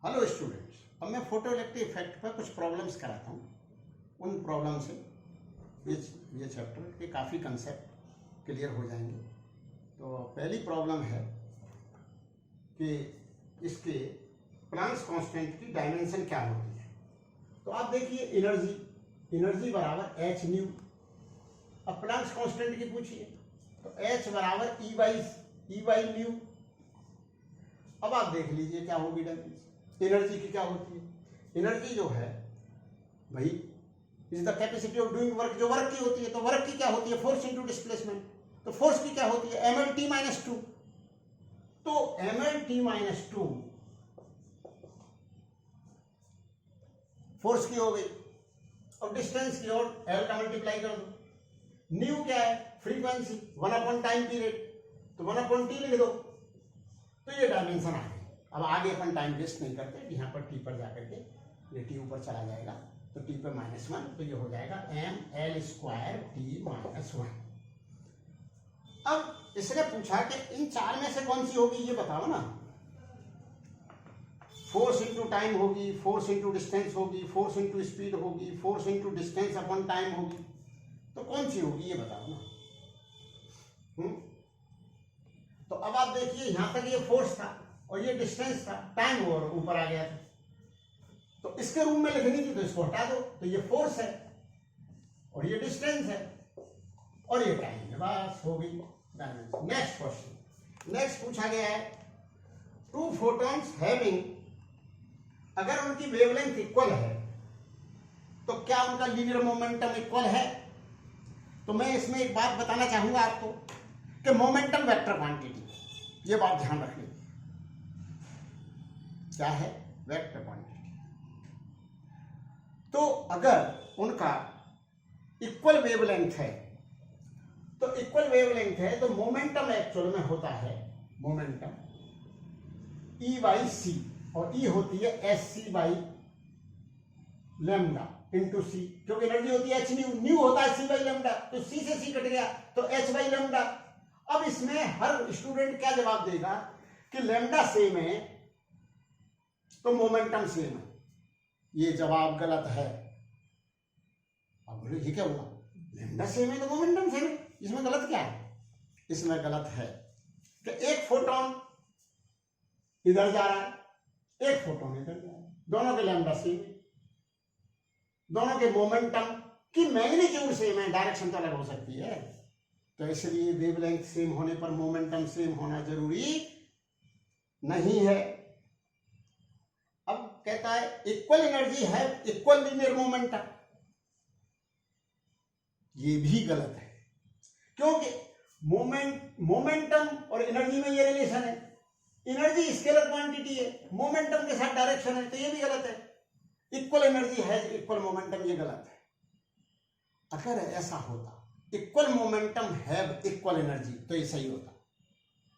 Hello students, अब मैं photo electric effect पर कुछ प्रॉब्लम्स कराता हूँ। उन प्रॉब्लम से ये चैप्टर के काफ़ी कंसेप्ट क्लियर हो जाएंगे। तो पहली प्रॉब्लम है कि इसके प्लांक्स कांस्टेंट की डायमेंशन क्या होती है। तो आप देखिए, एनर्जी बराबर एच न्यू। अब प्लांक्स कांस्टेंट की पूछिए तो एच बराबर ई बाई न्यू। अब आप देख लीजिए क्या होगी डायमेंशन। एनर्जी की क्या होती है? एनर्जी जो है भाई is the capacity of doing work. जो वर्क की होती है, तो वर्क की क्या होती है? Force into displacement. तो फोर्स की क्या होती है? mlt minus 2। तो mlt माइनस 2 फोर्स की हो गई, और डिस्टेंस की और एल का मल्टीप्लाई कर दो। न्यू क्या है? फ्रीक्वेंसी 1 टाइम पीरियड, तो 1/t लिख दो। तो ये डायमेंशन आ गई। अब आगे अपन टाइम वेस्ट नहीं करते, यहाँ पर टी पर जाकर के ये टी ऊपर चला जाएगा, तो टी पर -1, तो ये हो जाएगा ml²t-1। अब इसने पूछा कि इन चार में से कौन सी होगी, ये बताओ ना। फोर्स इंटू टाइम होगी, फोर्स इंटू डिस्टेंस होगी, फोर्स इंटू स्पीड होगी, force into distance upon time होगी, तो कौन सी होगी ये बताओ ना। तो अब आप देखिए, यहां तक ये फोर्स था और ये डिस्टेंस था, टाइम और ऊपर आ गया था, तो इसके रूप में लिखनी थी, तो इसको हटा दो। तो ये फोर्स है और ये डिस्टेंस है और ये टाइम है, बस हो गई डायमेंशन। नेक्स्ट क्वेश्चन, नेक्स्ट पूछा गया है, टू फोटॉन्स हैविंग, अगर उनकी वेवलेंथ इक्वल है तो क्या उनका लीनियर मोमेंटम इक्वल है? तो मैं इसमें एक बात बताना चाहूंगा आपको कि मोमेंटम वेक्टर क्वांटिटी, ये बात ध्यान रखनी। क्या है? Vector quantity. तो अगर उनका इक्वल वेवलेंथ है, तो इक्वल वेवलेंथ है तो मोमेंटम एक्चुअल में होता है मोमेंटम E बाई सी, और E होती है S C by lambda into C, क्योंकि एनर्जी होती है एच न्यू, न्यू होता है सी बाई लेमडा, तो सी से सी कट गया तो एच बाई लेमडा। अब इसमें हर स्टूडेंट क्या जवाब देगा कि लेमडा सेम है तो मोमेंटम सेम है। ये जवाब गलत है। अब बोले ये क्या हुआ? लेमडा सेम है तो मोमेंटम सेम है, इसमें गलत क्या है? इसमें गलत है कि एक फोटोन इधर जा रहा है, एक फोटोन इधर जा रहा है, दोनों के लेमडा सेम है, दोनों के मोमेंटम की मैग्नीट्यूड सेम है, डायरेक्शन तो अलग हो सकती है। तो इसलिए वेवलेंथ सेम होने पर मोमेंटम सेम होना जरूरी नहीं है। अब कहता है इक्वल एनर्जी है इक्वल लीनियर मोमेंटम, ये भी गलत है, क्योंकि मोमेंटम और एनर्जी में ये रिलेशन है। एनर्जी स्केलर क्वांटिटी है, मोमेंटम के साथ डायरेक्शन है, तो ये भी गलत है। इक्वल एनर्जी है इक्वल मोमेंटम, ये गलत है। अगर ऐसा होता इक्वल मोमेंटम है इक्वल एनर्जी, तो ये सही होता।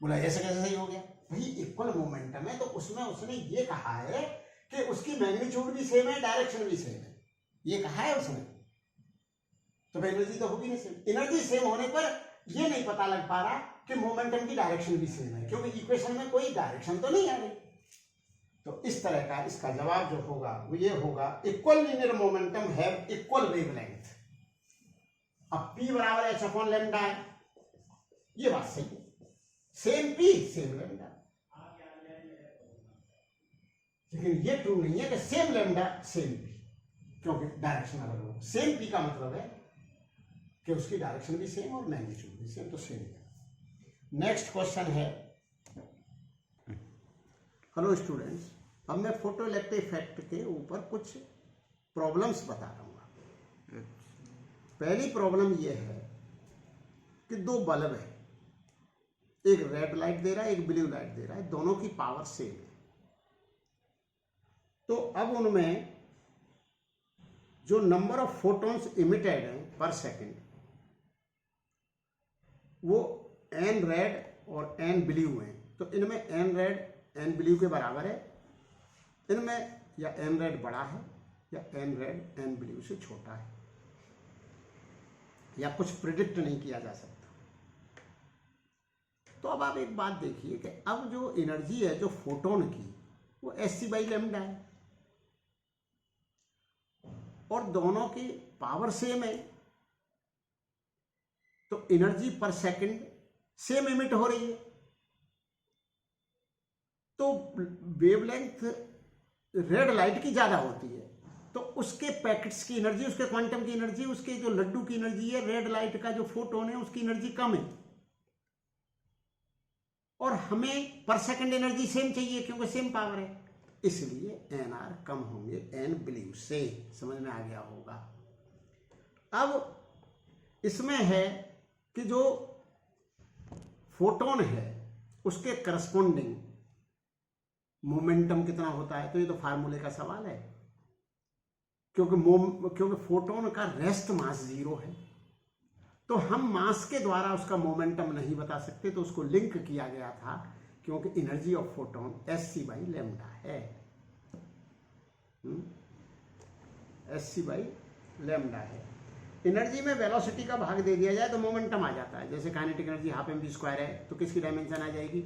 बोला ऐसे कैसे सही हो गया? भाई इक्वल मोमेंटम है तो उसमें उसने ये कहा है कि उसकी मैग्नीट्यूड भी सेम है, डायरेक्शन भी सेम है, ये कहा है उसने। तो एनर्जी तो होगी नहीं सेम। एनर्जी सेम होने पर ये नहीं पता लग पा रहा कि मोमेंटम की डायरेक्शन भी सेम है, क्योंकि इक्वेशन में कोई डायरेक्शन तो नहीं आ रही। तो इस तरह का इसका जवाब जो होगा वो ये होगा, equal linear momentum have equal wavelength. अब P बराबर एच अपॉन लेमडा है, ये बात सही है। सेम P सेम लेमडा, लेकिन ये ट्रू नहीं है कि सेम लेमडा सेम P, क्योंकि डायरेक्शन अलग हो। सेम P का मतलब है कि उसकी डायरेक्शन भी सेम और मैग्नीट्यूड भी सेम, तो सेम है। नेक्स्ट क्वेश्चन है, हेलो स्टूडेंट्स, अब मैं फोटो इलेक्ट्रिक इफेक्ट के ऊपर कुछ प्रॉब्लम्स बता रहा हूँ। पहली प्रॉब्लम यह है कि दो बल्ब है, एक रेड लाइट दे रहा है एक ब्लू लाइट दे रहा है, दोनों की पावर सेम है। तो अब उनमें जो नंबर ऑफ फोटॉन्स इमिटेड हैं पर सेकंड, वो n रेड और n ब्लू हैं। तो इनमें n रेड n ब्लू के बराबर है। इनमें या n रेड बड़ा है या n रेड n ब्लू से छोटा है, या कुछ प्रिडिक्ट नहीं किया जा सकता। तो अब आप एक बात देखिए कि अब जो एनर्जी है जो फोटोन की, वो एस बाई लेमडा है, और दोनों की पावर सेम है, तो एनर्जी पर सेकंड सेम इमिट हो रही है। तो वेवलेंथ रेड लाइट की ज्यादा होती है, तो उसके पैकेट्स की एनर्जी, उसके क्वांटम की एनर्जी, उसके जो लड्डू की एनर्जी है, रेड लाइट का जो फोटोन है उसकी एनर्जी कम है, और हमें पर सेकंड एनर्जी सेम चाहिए क्योंकि सेम पावर है, इसलिए एन आर कम होंगे एन ब्लू से। समझ में आ गया होगा। अब इसमें है कि जो फोटोन है उसके करस्पॉन्डिंग मोमेंटम कितना होता है, तो ये तो फार्मूले का सवाल है, क्योंकि फोटोन का रेस्ट मास 0 है, तो हम मास के द्वारा उसका मोमेंटम नहीं बता सकते, तो उसको लिंक किया गया था, क्योंकि energy of photon S by lambda है, एस बाई लेमडा है। एनर्जी में वेलोसिटी का भाग दे दिया जाए तो मोमेंटम आ जाता है, जैसे kinetic energy half M V square है, तो किसकी डायमेंशन आ जाएगी,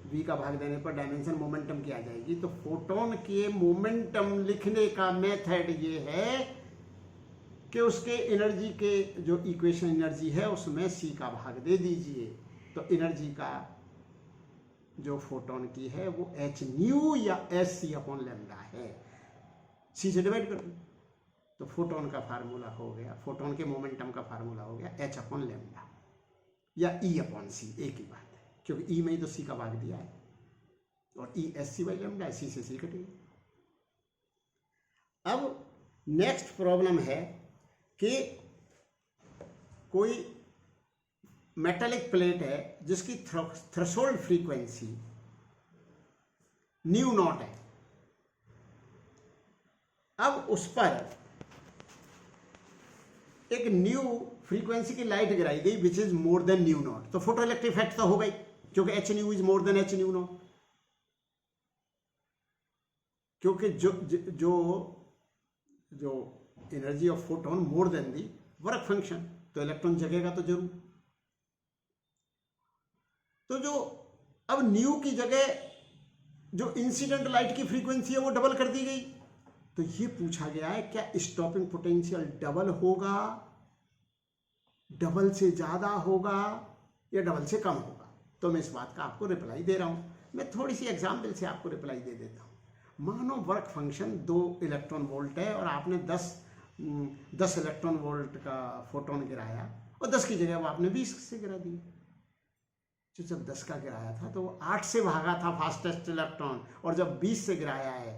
v का भाग देने पर डायमेंशन मोमेंटम की आ जाएगी। तो फोटोन के मोमेंटम लिखने का मेथड ये है कि उसके एनर्जी के जो इक्वेशन एनर्जी है उसमें c का भाग दे दीजिए, तो एनर्जी का जो फोटोन की है वो h न्यू या एस सी अपॉन लेमडा है, c से डिवाइड कर दो, तो फोटोन का फार्मूला हो गया, फोटोन के मोमेंटम का फार्मूला हो गया h अपॉन लेमडा या e अपॉन सी, एक ही बात है, क्योंकि e में ही तो c का भाग दिया है, और e S C by lambda, c से c कटेगी। अब नेक्स्ट प्रॉब्लम है कि कोई मेटालिक प्लेट है जिसकी थ्रेशोल्ड फ्रीक्वेंसी न्यू नॉट है, अब उस पर एक न्यू फ्रीक्वेंसी की लाइट गिराई गई which is more than new not, तो फोटो इलेक्ट्रिक इफेक्ट तो हो गई, क्योंकि H new is more than H new not, क्योंकि जो energy of photon more than the work function, तो इलेक्ट्रॉन जगेगा तो जरूर। तो जो अब न्यू की जगह जो इंसिडेंट लाइट की फ्रीक्वेंसी है वो डबल कर दी गई, तो ये पूछा गया है क्या स्टॉपिंग पोटेंशियल डबल होगा, डबल से ज्यादा होगा या डबल से कम होगा। तो मैं इस बात का आपको रिप्लाई दे रहा हूं, मैं थोड़ी सी एग्जाम्पल से आपको रिप्लाई दे देता हूं। मानो वर्क फंक्शन 2 इलेक्ट्रॉन वोल्ट है और आपने 10 इलेक्ट्रॉन वोल्ट का फोटोन गिराया, और 10 की जगह वो आपने 20 से गिरा दिया। तो जब 10 का गिराया था तो वो 8 से भागा था फास्टेस्ट इलेक्ट्रॉन, और जब 20 से गिराया है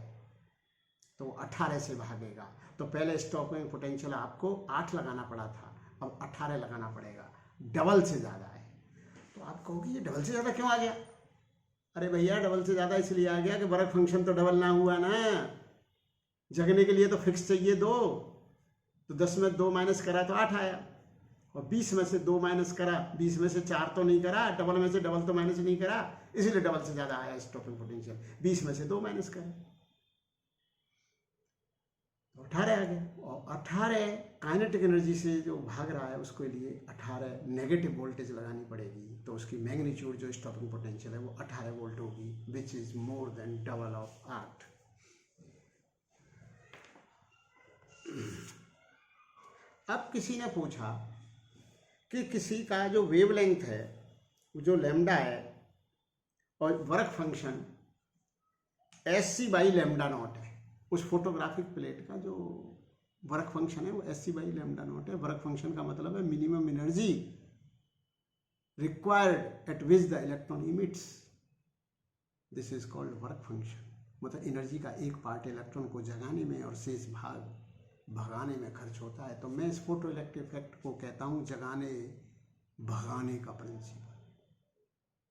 तो 18 से भागेगा। तो पहले स्टॉपिंग पोटेंशियल आपको 8 लगाना पड़ा था, अब 18 लगाना पड़ेगा, डबल से ज़्यादा है। तो आप कहोगे ये डबल से ज़्यादा क्यों आ गया? अरे भैया डबल से ज़्यादा इसलिए आ गया कि वर्क फंक्शन तो डबल ना हुआ ना, जगने के लिए तो फिक्स चाहिए 2, तो 10 में 2 माइनस करा तो 8 आया, और 20 में से 2 माइनस करा, 20 में से 4 तो नहीं करा, डबल में से डबल तो माइनस नहीं करा, इसीलिए डबल से ज़्यादा आया स्टॉपिंग पोटेंशियल। 20 में से 2 माइनस करा 18 आ गया, और 18 काइनेटिक एनर्जी से जो भाग रहा है उसके लिए 18 नेगेटिव वोल्टेज लगानी पड़ेगी, तो उसकी मैग्नीट्यूड जो स्टॉपिंग पोटेंशियल है वो 18 वोल्ट होगी, which is more than double of 8। अब किसी ने पूछा कि किसी का जो वेवलेंथ है जो लैम्डा है और work function S C by lambda not है, उस फोटोग्राफिक प्लेट का जो वर्क फंक्शन है वो S C by lambda not है। वर्क फंक्शन का मतलब है minimum energy required at which the electron emits, this is called work function. मतलब एनर्जी का एक पार्ट इलेक्ट्रॉन को जगाने में और शेष भाग भगाने में खर्च होता है। तो मैं इस फोटो इलेक्ट्रिक इफेक्ट को कहता हूँ जगाने भगाने का प्रिंसिपल।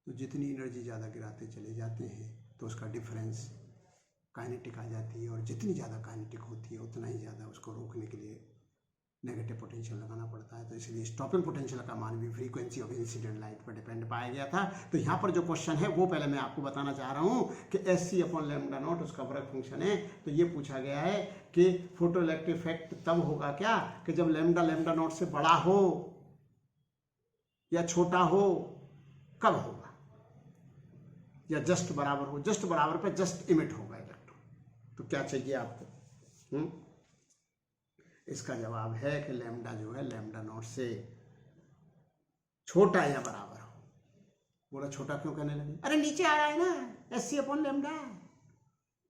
तो जितनी एनर्जी ज़्यादा गिराते चले जाते हैं तो उसका डिफरेंस काइनेटिक आ जाती है, और जितनी ज़्यादा काइनेटिक होती है उतना ही ज़्यादा उसको रोकने के लिए नेगेटिव पोटेंशियल लगाना पड़ता है। तो इसलिए स्टॉपिंग पोटेंशियल का मान भी फ्रीक्वेंसी ऑफ इंसिडेंट लाइट पर डिपेंड पाया गया था। तो यहाँ पर जो क्वेश्चन है वो पहले मैं आपको बताना चाह रहा हूँ कि S C upon lambda not उसका वर्क फंक्शन है। तो ये पूछा गया है कि फोटो इलेक्ट्रिक इफेक्ट तब होगा क्या कि जब लैम्डा नॉट से बड़ा हो या छोटा हो, कब होगा? या जस्ट बराबर हो, जस्ट बराबर पे जस्ट इमिट होगा इलेक्ट्रॉन। तो क्या चाहिए आपको? इसका जवाब है कि लैम्डा जो है लैम्डा नॉट से छोटा या बराबर हो। बोला छोटा क्यों कहने लगे? अरे नीचे आ रहा है ना SC अपॉन लैम्डा।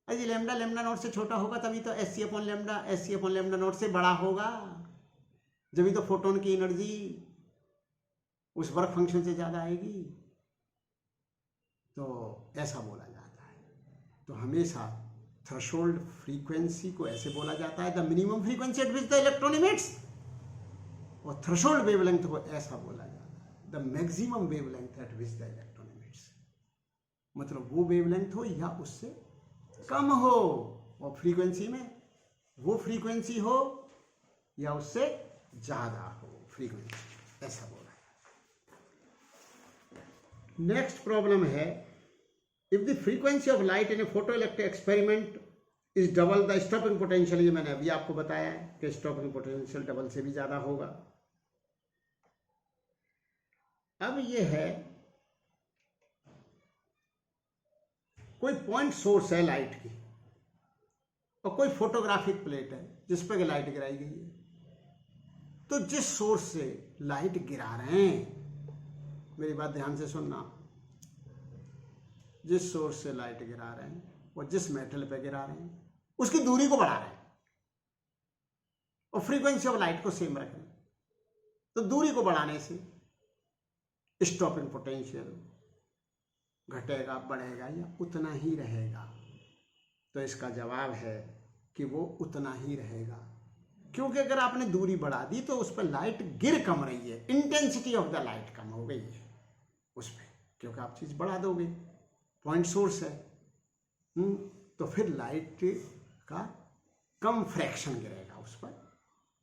अरे लैम्डा लैम्डा नॉट से छोटा होगा तभी तो SC अपॉन लैम्डा नॉट से बड़ा होगा, जब तो फोटोन की एनर्जी उस वर्क फंक्शन से ज्यादा आएगी। तो ऐसा बोला जाता है। तो हमेशा थ्रेशोल्ड फ्रीक्वेंसी को ऐसे बोला जाता है, the minimum frequency eight which the electron emits, और थ्रेशोल्ड वेवलेंथ को ऐसा बोला जाता है, the maximum wavelength eight which the electron emits. मतलब वो वेवलेंथ हो या उससे कम हो, और फ्रीक्वेंसी में वो फ्रीक्वेंसी हो या उससे ज्यादा हो फ्रीक्वेंसी, ऐसा बोला। नेक्स्ट प्रॉब्लम है, if the frequency of light in A photoelectric experiment is double the stopping potential. ये मैंने अभी आपको बताया है कि स्टॉपिंग पोटेंशियल डबल से भी ज्यादा होगा। अब ये है, कोई पॉइंट सोर्स है लाइट की और कोई फोटोग्राफिक प्लेट है जिस पर लाइट गिराई गई है। तो जिस सोर्स से लाइट गिरा रहे हैं, मेरी बात ध्यान से सुनना, जिस सोर्स से लाइट गिरा रहे हैं और जिस मेटल पे गिरा रहे हैं उसकी दूरी को बढ़ा रहे हैं और फ्रीक्वेंसी ऑफ लाइट को सेम रखें, तो दूरी को बढ़ाने से स्टॉपिंग पोटेंशियल घटेगा, बढ़ेगा या उतना ही रहेगा? तो इसका जवाब है कि वो उतना ही रहेगा, क्योंकि अगर आपने दूरी बढ़ा दी तो उस पर लाइट गिर कम रही है, इंटेंसिटी ऑफ द लाइट कम हो गई है उस पर, क्योंकि आप चीज बढ़ा दोगे, पॉइंट सोर्स है। तो फिर लाइट का कम फ्रैक्शन गिरेगा उस पर,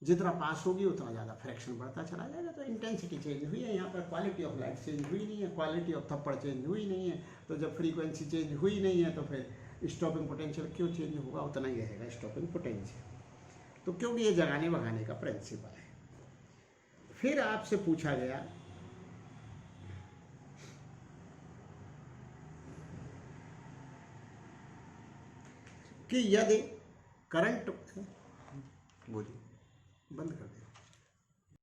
जितना पास होगी उतना ज़्यादा फ्रैक्शन बढ़ता चला जाएगा। तो इंटेंसिटी चेंज हुई है, यहाँ पर क्वालिटी ऑफ लाइट चेंज हुई नहीं है, क्वालिटी ऑफ थप्पड़ चेंज हुई नहीं है। तो जब फ्रीक्वेंसी चेंज हुई नहीं है तो फिर स्टॉपिंग पोटेंशियल क्यों चेंज होगा? उतना ही रहेगा स्टॉपिंग पोटेंशियल। तो क्योंकि ये जगाने भगाने का प्रिंसिपल है। फिर आपसे पूछा गया कि यदि करंट, बोलिए, बंद कर दे।